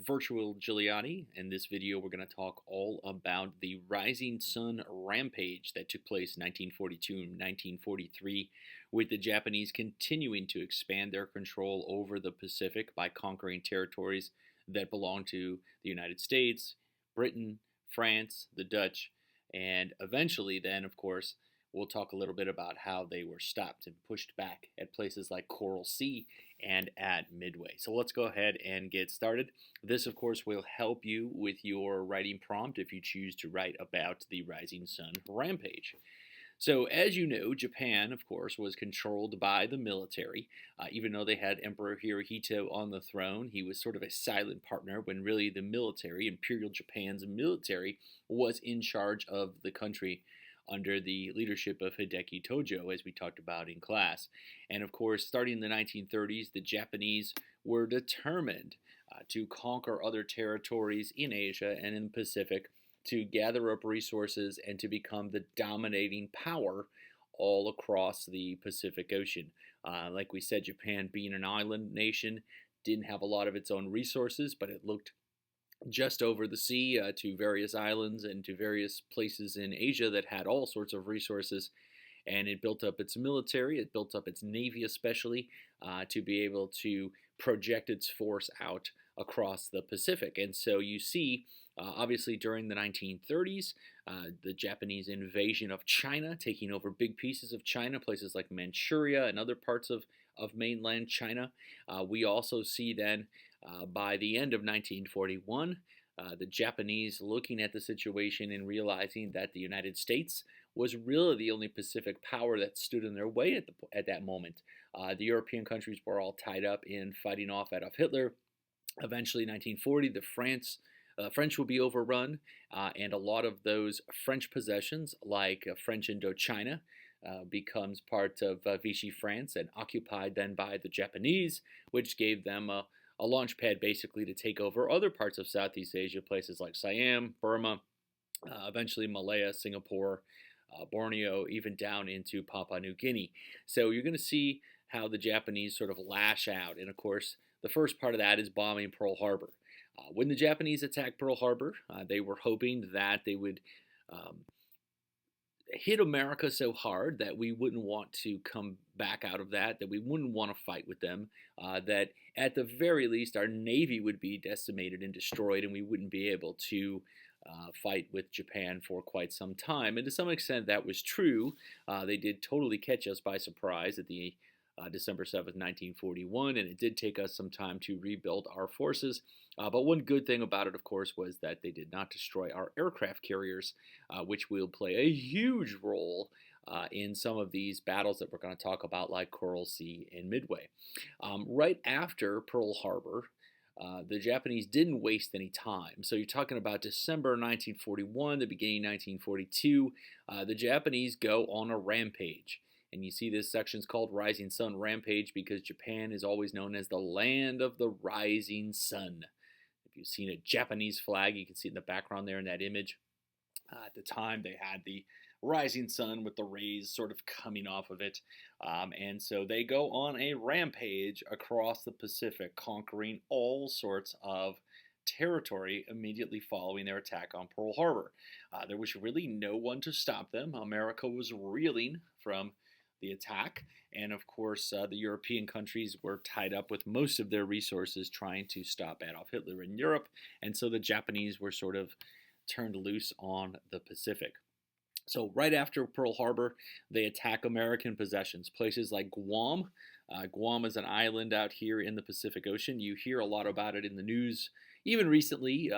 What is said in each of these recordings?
Virtual Giuliani. In this video, we're going to talk all about the Rising Sun Rampage that took place in 1942 and 1943, with the Japanese continuing to expand their control over the Pacific by conquering territories that belonged to the United States, Britain, France, the Dutch, and eventually then, of course, we'll talk a little bit about how they were stopped and pushed back at places like Coral Sea and at Midway. So let's go ahead and get started. This, of course, will help you with your writing prompt if you choose to write about the Rising Sun Rampage. So, as you know, Japan, of course, was controlled by the military. Even though they had Emperor Hirohito on the throne, he was sort of a silent partner when really the military, Imperial Japan's military, was in charge of the country under the leadership of Hideki Tojo, as we talked about in class. And of course, starting in the 1930s, the Japanese were determined to conquer other territories in Asia and in the Pacific, to gather up resources and to become the dominating power all across the Pacific Ocean. Like we said, Japan, being an island nation, didn't have a lot of its own resources, but it looked just over the sea to various islands and to various places in Asia that had all sorts of resources. And it built up its military, it built up its navy especially, to be able to project its force out across the Pacific. And so you see, obviously during the 1930s, the Japanese invasion of China, taking over big pieces of China, places like Manchuria and other parts of mainland China. We also see then, by the end of 1941, the Japanese looking at the situation and realizing that the United States was really the only Pacific power that stood in their way at that moment. The European countries were all tied up in fighting off Adolf Hitler. Eventually, in 1940, the French will be overrun, and a lot of those French possessions, like French Indochina, becomes part of Vichy France and occupied then by the Japanese, which gave them a launch pad basically to take over other parts of Southeast Asia, places like Siam, Burma, eventually Malaya, Singapore, Borneo, even down into Papua New Guinea. So you're going to see how the Japanese sort of lash out. And of course, the first part of that is bombing Pearl Harbor. When the Japanese attacked Pearl Harbor, they were hoping that they would hit America so hard that we wouldn't want to come back out of that we wouldn't want to fight with them, that at the very least our Navy would be decimated and destroyed, and we wouldn't be able to fight with Japan for quite some time. And to some extent that was true. They did totally catch us by surprise at the December 7th, 1941, and it did take us some time to rebuild our forces. But one good thing about it, of course, was that they did not destroy our aircraft carriers, which will play a huge role in some of these battles that we're going to talk about, like Coral Sea and Midway. Right after Pearl Harbor, the Japanese didn't waste any time. So you're talking about December 1941, the beginning 1942, the Japanese go on a rampage. And you see this section's called Rising Sun Rampage because Japan is always known as the land of the rising sun. If you've seen a Japanese flag, you can see it in the background there in that image. At the time, they had the rising sun with the rays sort of coming off of it. And so they go on a rampage across the Pacific, conquering all sorts of territory immediately following their attack on Pearl Harbor. There was really no one to stop them. America was reeling from the attack, and of course the European countries were tied up with most of their resources trying to stop Adolf Hitler in Europe, and so the Japanese were sort of turned loose on the Pacific. So right after Pearl Harbor, they attack American possessions, places like Guam. Guam is an island out here in the Pacific Ocean. You hear a lot about it in the news. Even recently,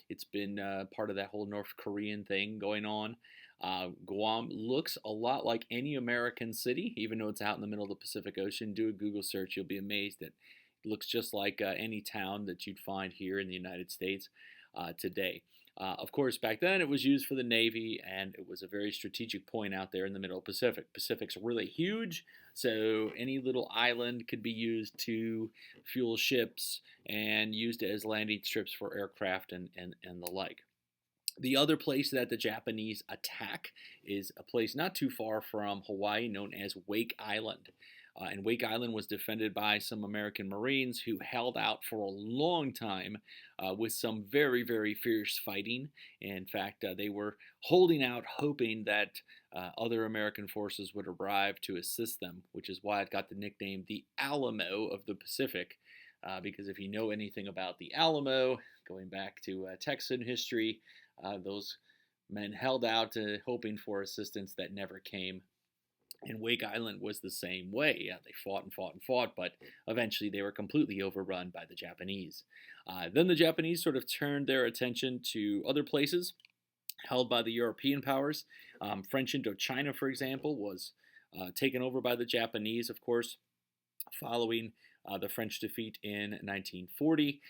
it's been part of that whole North Korean thing going on. Guam looks a lot like any American city, even though it's out in the middle of the Pacific Ocean. Do a Google search, you'll be amazed that it looks just like any town that you'd find here in the United States today. Of course, back then it was used for the Navy, and it was a very strategic point out there in the middle of the Pacific. Pacific's really huge, so any little island could be used to fuel ships and used as landing strips for aircraft and the like. The other place that the Japanese attack is a place not too far from Hawaii known as Wake Island. And Wake Island was defended by some American Marines who held out for a long time with some very, very fierce fighting. In fact, they were holding out, hoping that other American forces would arrive to assist them, which is why it got the nickname the Alamo of the Pacific. Because if you know anything about the Alamo, going back to Texan history, those men held out hoping for assistance that never came. And Wake Island was the same way. They fought and fought and fought, but eventually they were completely overrun by the Japanese. Then the Japanese sort of turned their attention to other places held by the European powers. French Indochina, for example, was taken over by the Japanese, of course, following the French defeat in 1940.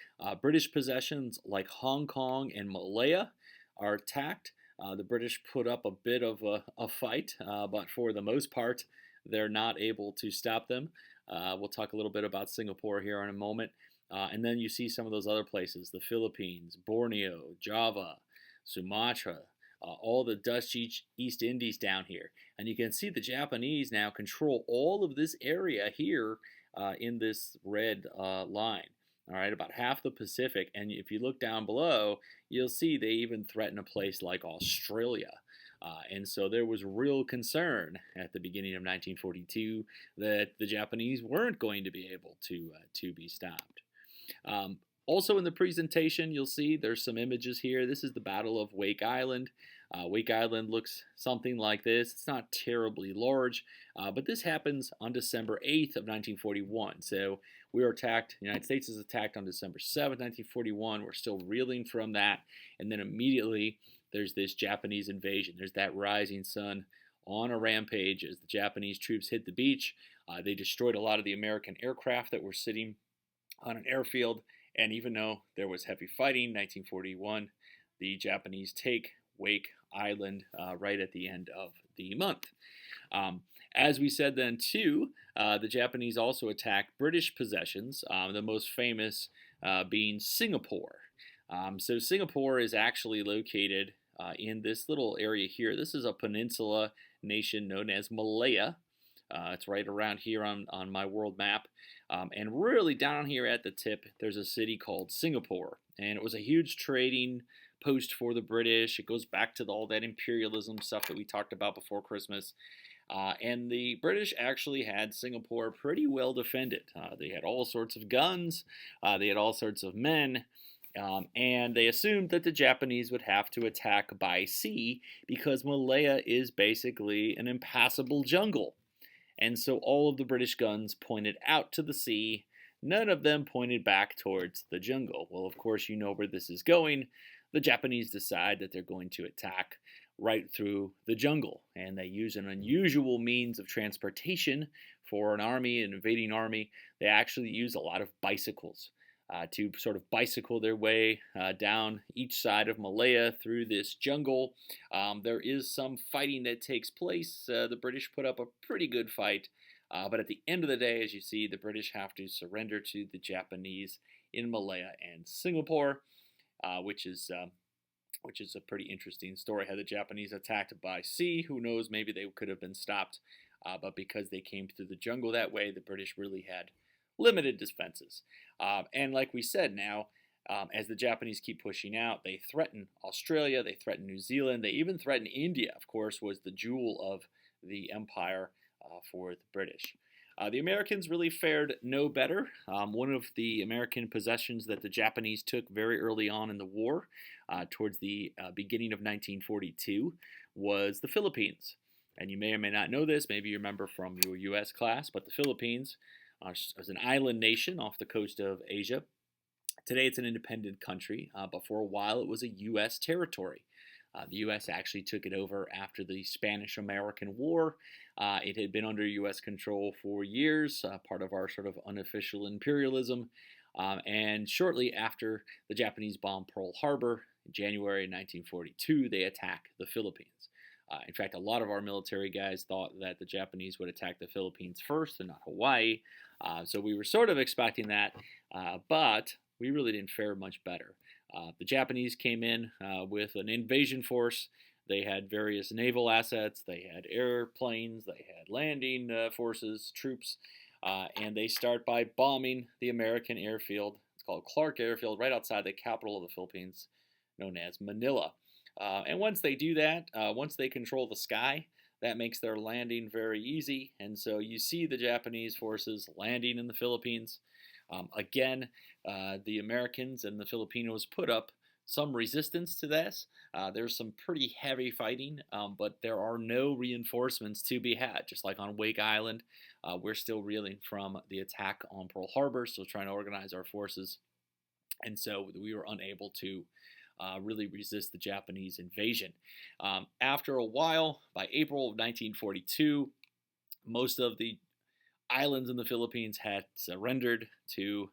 British possessions like Hong Kong and Malaya are attacked. The British put up a bit of a fight, but for the most part, they're not able to stop them. We'll talk a little bit about Singapore here in a moment. And then you see some of those other places, the Philippines, Borneo, Java, Sumatra, all the Dutch East Indies down here. And you can see the Japanese now control all of this area here in this red line. All right, about half the Pacific. And if you look down below, you'll see they even threaten a place like Australia. And so there was real concern at the beginning of 1942 that the Japanese weren't going to be able to be stopped. Also in the presentation, you'll see there's some images here. This is the Battle of Wake Island. Wake Island looks something like this. It's not terribly large, but this happens on December 8th of 1941. So we were attacked. The United States is attacked on December 7th, 1941. We're still reeling from that. And then immediately there's this Japanese invasion. There's that rising sun on a rampage as the Japanese troops hit the beach. They destroyed a lot of the American aircraft that were sitting on an airfield. And even though there was heavy fighting, 1941, the Japanese take Wake Island right at the end of the month. As we said then, too, the Japanese also attacked British possessions, the most famous being Singapore. So Singapore is actually located in this little area here. This is a peninsula nation known as Malaya. It's right around here on my world map. And really down here at the tip, there's a city called Singapore. And it was a huge trading post for the British. It goes back to all that imperialism stuff that we talked about before Christmas. And the British actually had Singapore pretty well defended. They had all sorts of guns. They had all sorts of men. And they assumed that the Japanese would have to attack by sea because Malaya is basically an impassable jungle. And so all of the British guns pointed out to the sea. None of them pointed back towards the jungle. Well, of course, you know where this is going. The Japanese decide that they're going to attack right through the jungle. And they use an unusual means of transportation for an army, an invading army. They actually use a lot of bicycles to sort of bicycle their way down each side of Malaya through this jungle. There is some fighting that takes place. The British put up a pretty good fight, but at the end of the day, as you see, the British have to surrender to the Japanese in Malaya and Singapore, which is a pretty interesting story. Had the Japanese attacked by sea, who knows, maybe they could have been stopped, but because they came through the jungle that way, the British really had limited defenses. And like we said now, as the Japanese keep pushing out, they threaten Australia, they threaten New Zealand, they even threaten India, of course, was the jewel of the empire for the British. The Americans really fared no better. One of the American possessions that the Japanese took very early on in the war, towards the beginning of 1942, was the Philippines. And you may or may not know this, maybe you remember from your U.S. class, but the Philippines was an island nation off the coast of Asia. Today it's an independent country, but for a while it was a U.S. territory. The U.S. actually took it over after the Spanish-American War. It had been under U.S. control for years, part of our sort of unofficial imperialism. And shortly after the Japanese bombed Pearl Harbor in January 1942, they attacked the Philippines. In fact, a lot of our military guys thought that the Japanese would attack the Philippines first and not Hawaii. So we were sort of expecting that, but we really didn't fare much better. The Japanese came in with an invasion force. They had various naval assets. They had airplanes. They had landing forces, troops. and they start by bombing the American airfield. It's called Clark Airfield, right outside the capital of the Philippines, known as Manila. And once they do that, once they control the sky, that makes their landing very easy. And so you see the Japanese forces landing in the Philippines. Again, the Americans and the Filipinos put up some resistance to this. There's some pretty heavy fighting, but there are no reinforcements to be had. Just like on Wake Island, we're still reeling from the attack on Pearl Harbor, still trying to organize our forces. And so we were unable to really resist the Japanese invasion. After a while, by April of 1942, most of the islands in the Philippines had surrendered to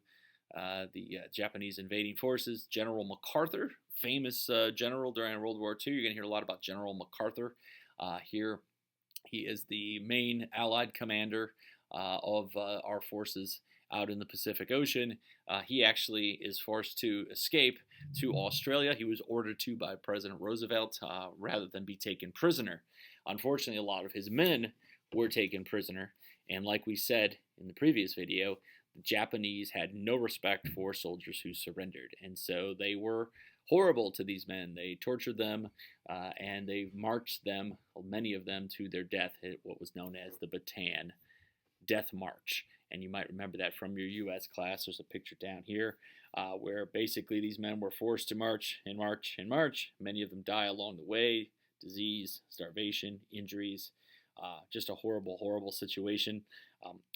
the Japanese invading forces. General MacArthur, famous general during World War II. You're going to hear a lot about General MacArthur here. He is the main Allied commander of our forces out in the Pacific Ocean. He actually is forced to escape to Australia. He was ordered to by President Roosevelt rather than be taken prisoner. Unfortunately, a lot of his men were taken prisoner. And like we said in the previous video, the Japanese had no respect for soldiers who surrendered. And so they were horrible to these men. They tortured them and they marched them, many of them, to their death at what was known as the Bataan Death March. And you might remember that from your U.S. class. There's a picture down here where basically these men were forced to march and march and march. Many of them die along the way. Disease, starvation, injuries. Just a horrible, horrible situation.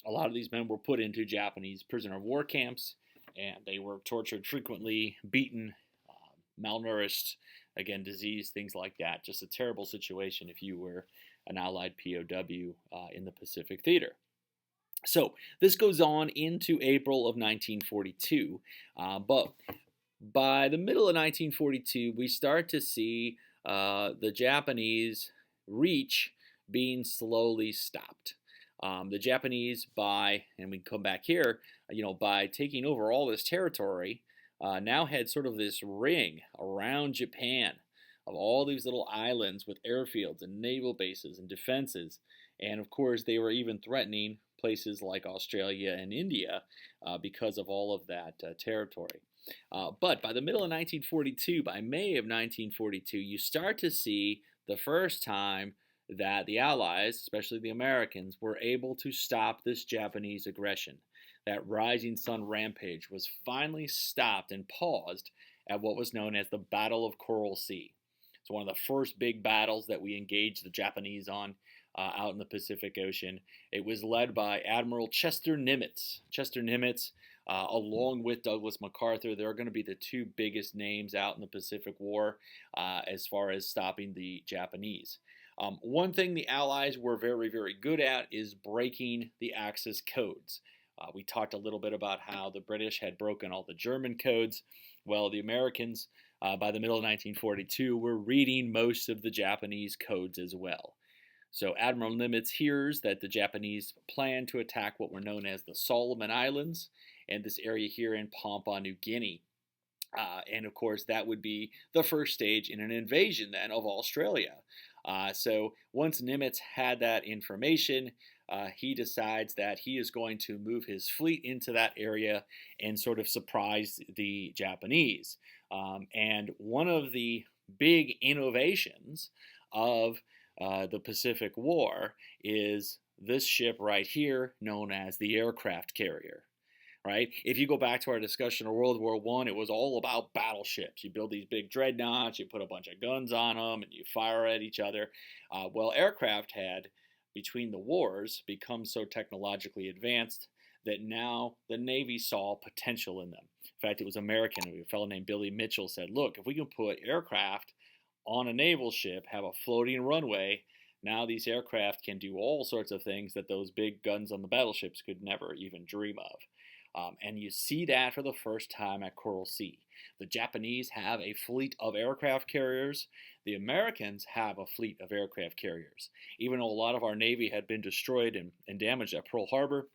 A lot of these men were put into Japanese prisoner of war camps, and they were tortured frequently, beaten, malnourished, again, disease, things like that. Just a terrible situation if you were an Allied POW in the Pacific Theater. So this goes on into April of 1942, but by the middle of 1942, we start to see the Japanese reach being slowly stopped. The Japanese, and we come back here, by taking over all this territory, now had sort of this ring around Japan of all these little islands with airfields and naval bases and defenses. And of course, they were even threatening places like Australia and India because of all of that territory. But by the middle of 1942, by May of 1942, you start to see the first time that the Allies, especially the Americans, were able to stop this Japanese aggression. That Rising Sun Rampage was finally stopped and paused at what was known as the Battle of Coral Sea. It's one of the first big battles that we engaged the Japanese on out in the Pacific Ocean. It was led by Admiral Chester Nimitz. Chester Nimitz, along with Douglas MacArthur, they're going to be the two biggest names out in the Pacific War as far as stopping the Japanese. One thing the Allies were very, very good at is breaking the Axis codes. We talked a little bit about how the British had broken all the German codes. Well, the Americans, by the middle of 1942, were reading most of the Japanese codes as well. So Admiral Nimitz hears that the Japanese plan to attack what were known as the Solomon Islands and this area here in Papua New Guinea. And of course, that would be the first stage in an invasion then of Australia. So once Nimitz had that information, he decides that he is going to move his fleet into that area and sort of surprise the Japanese. And one of the big innovations of the Pacific War is this ship right here known as the aircraft carrier. Right? If you go back to our discussion of World War I, it was all about battleships. You build these big dreadnoughts, you put a bunch of guns on them, and you fire at each other. Well, aircraft had, between the wars, become so technologically advanced that now the Navy saw potential in them. In fact, it was American. A fellow named Billy Mitchell said, look, if we can put aircraft on a naval ship, have a floating runway, now these aircraft can do all sorts of things that those big guns on the battleships could never even dream of. And you see that for the first time at Coral Sea. The Japanese have a fleet of aircraft carriers. The Americans have a fleet of aircraft carriers. Even though a lot of our Navy had been destroyed and damaged at Pearl Harbor,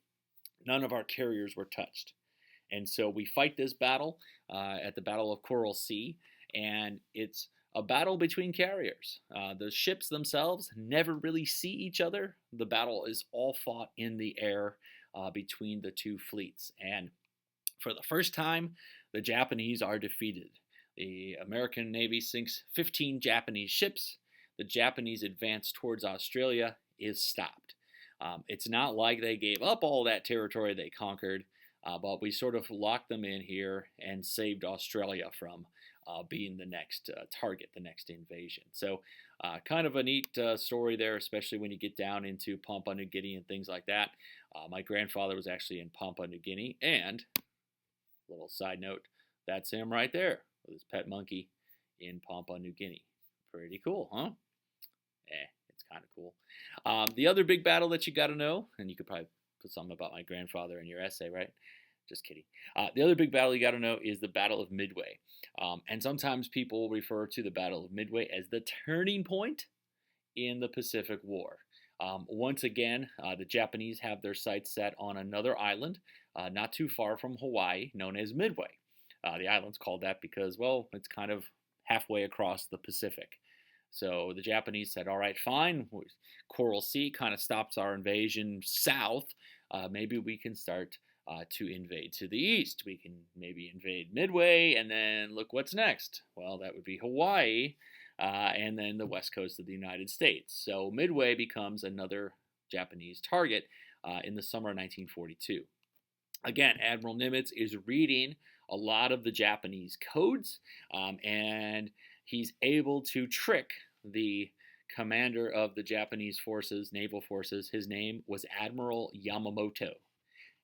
none of our carriers were touched. And so we fight this battle at the Battle of Coral Sea, and it's a battle between carriers. The ships themselves never really see each other. The battle is all fought in the air. between the two fleets. And for the first time, the Japanese are defeated. The American Navy sinks 15 Japanese ships. The Japanese advance towards Australia is stopped. It's not like they gave up all that territory they conquered, but we sort of locked them in here and saved Australia from being the next target, the next invasion. So kind of a neat story there, especially when you get down into Papua New Guinea and things like that. My grandfather was actually in Papua New Guinea, and little side note, that's him right there with his pet monkey in Papua New Guinea. Pretty cool, huh? It's kind of cool. The other big battle that you got to know, and you could probably put something about my grandfather in your essay, right? Just kidding. The other big battle you got to know is the Battle of Midway. And sometimes people refer to the Battle of Midway as the turning point in the Pacific War. Once again, the Japanese have their sights set on another island not too far from Hawaii known as Midway. The island's called that because, well, it's kind of halfway across the Pacific. So the Japanese said, all right, fine, Coral Sea kind of stops our invasion south. Maybe we can start to invade to the east. We can maybe invade Midway, and then look what's next. Well, that would be Hawaii, and then the west coast of the United States. So Midway becomes another Japanese target in the summer of 1942. Again, Admiral Nimitz is reading a lot of the Japanese codes, and he's able to trick the commander of the Japanese forces, naval forces. His name was Admiral Yamamoto.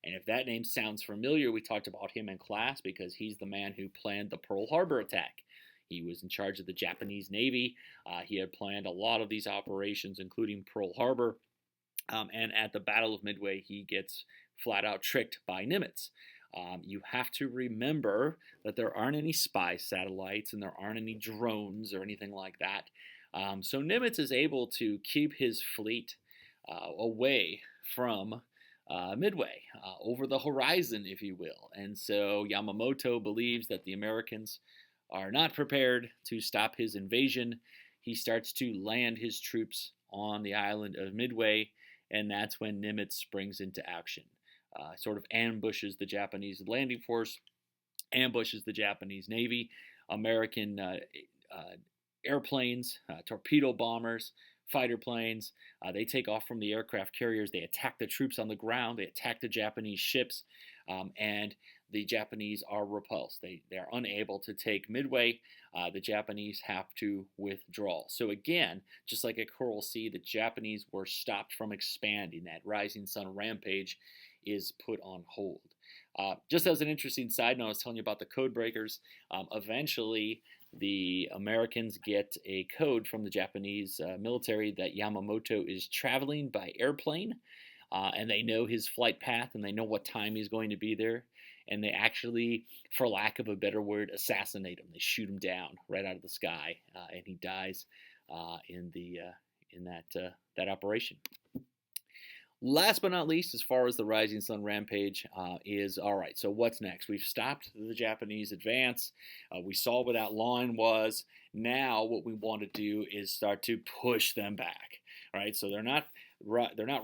And if that name sounds familiar, we talked about him in class because he's the man who planned the Pearl Harbor attack. He was in charge of the Japanese Navy. He had planned a lot of these operations, including Pearl Harbor. And at the Battle of Midway, he gets flat out tricked by Nimitz. You have to remember that there aren't any spy satellites and there aren't any drones or anything like that. So Nimitz is able to keep his fleet away from Midway, over the horizon, if you will. And so Yamamoto believes that the Americans are not prepared to stop his invasion. He starts to land his troops on the island of Midway, and that's when Nimitz springs into action. Sort of ambushes the Japanese landing force, ambushes the Japanese Navy. American airplanes, torpedo bombers, fighter planes, they take off from the aircraft carriers. They attack the troops on the ground. They attack the Japanese ships, and the Japanese are repulsed. They are unable to take Midway. The Japanese have to withdraw. So again, just like at Coral Sea, the Japanese were stopped from expanding. That Rising Sun Rampage is put on hold. Just as an interesting side note, I was telling you about the code breakers. Eventually, the Americans get a code from the Japanese military that Yamamoto is traveling by airplane, and they know his flight path and they know what time he's going to be there. And they actually, for lack of a better word, assassinate him. They shoot him down right out of the sky, and he dies in that operation. Last but not least, as far as the Rising Sun Rampage is, all right, so what's next? We've stopped the Japanese advance. We saw where that line was. Now what we want to do is start to push them back, right? So they're not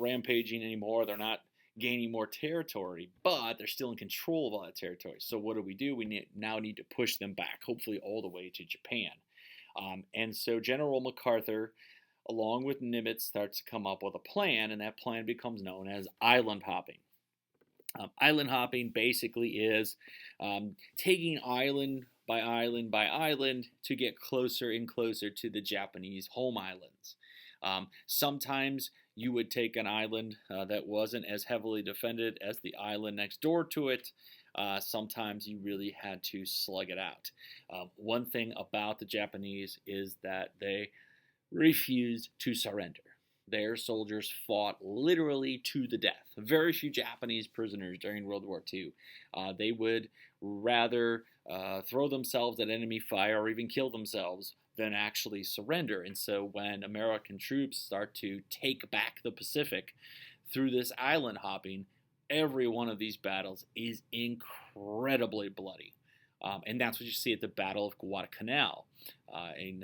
rampaging anymore. They're not gaining more territory, but they're still in control of all that territory. So what do? We now need to push them back, hopefully all the way to Japan. And so General MacArthur, along with Nimitz, starts to come up with a plan, and that plan becomes known as island hopping. Island hopping basically is taking island by island by island to get closer and closer to the Japanese home islands. Sometimes you would take an island that wasn't as heavily defended as the island next door to it. Sometimes you really had to slug it out. One thing about the Japanese is that they refused to surrender. Their soldiers fought literally to the death. Very few Japanese prisoners during World War II. They would rather throw themselves at enemy fire or even kill themselves than actually surrender. And so when American troops start to take back the Pacific through this island hopping, every one of these battles is incredibly bloody. And that's what you see at the Battle of Guadalcanal in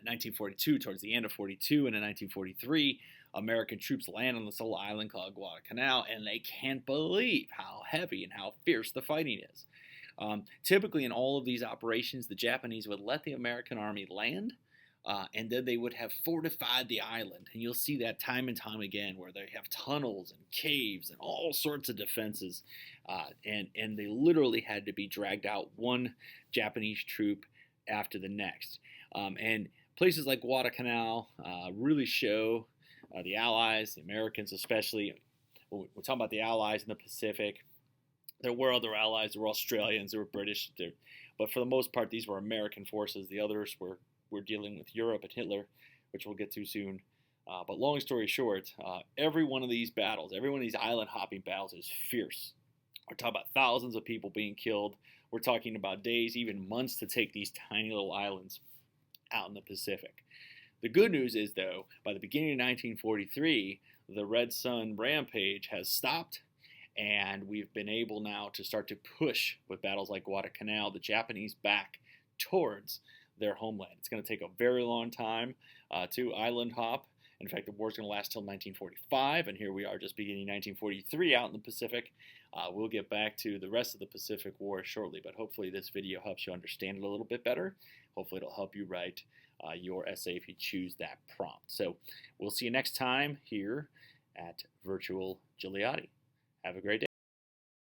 1942, towards the end of 42, and in 1943, American troops land on this little island called Guadalcanal, and they can't believe how heavy and how fierce the fighting is. Typically, in all of these operations, the Japanese would let the American army land, and then they would have fortified the island. And you'll see that time and time again, where they have tunnels and caves and all sorts of defenses. And they literally had to be dragged out, one Japanese troop after the next. And places like Guadalcanal really show the Allies, the Americans especially. We're talking about the Allies in the Pacific. There were other allies. There were Australians. There were British. But for the most part, these were American forces. The others were dealing with Europe and Hitler, which we'll get to soon. But long story short, every one of these battles, every one of these island hopping battles is fierce. We're talking about thousands of people being killed. We're talking about days, even months, to take these tiny little islands out in the Pacific. The good news is, though, by the beginning of 1943, the Red Sun Rampage has stopped, and we've been able now to start to push, with battles like Guadalcanal, the Japanese back towards their homeland. It's going to take a very long time to island hop. In fact, the war's going to last till 1945, and here we are just beginning 1943 out in the Pacific. We'll get back to the rest of the Pacific War shortly, but hopefully this video helps you understand it a little bit better. Hopefully it'll help you write your essay if you choose that prompt. So we'll see you next time here at Virtual Gigliotti. Have a great day.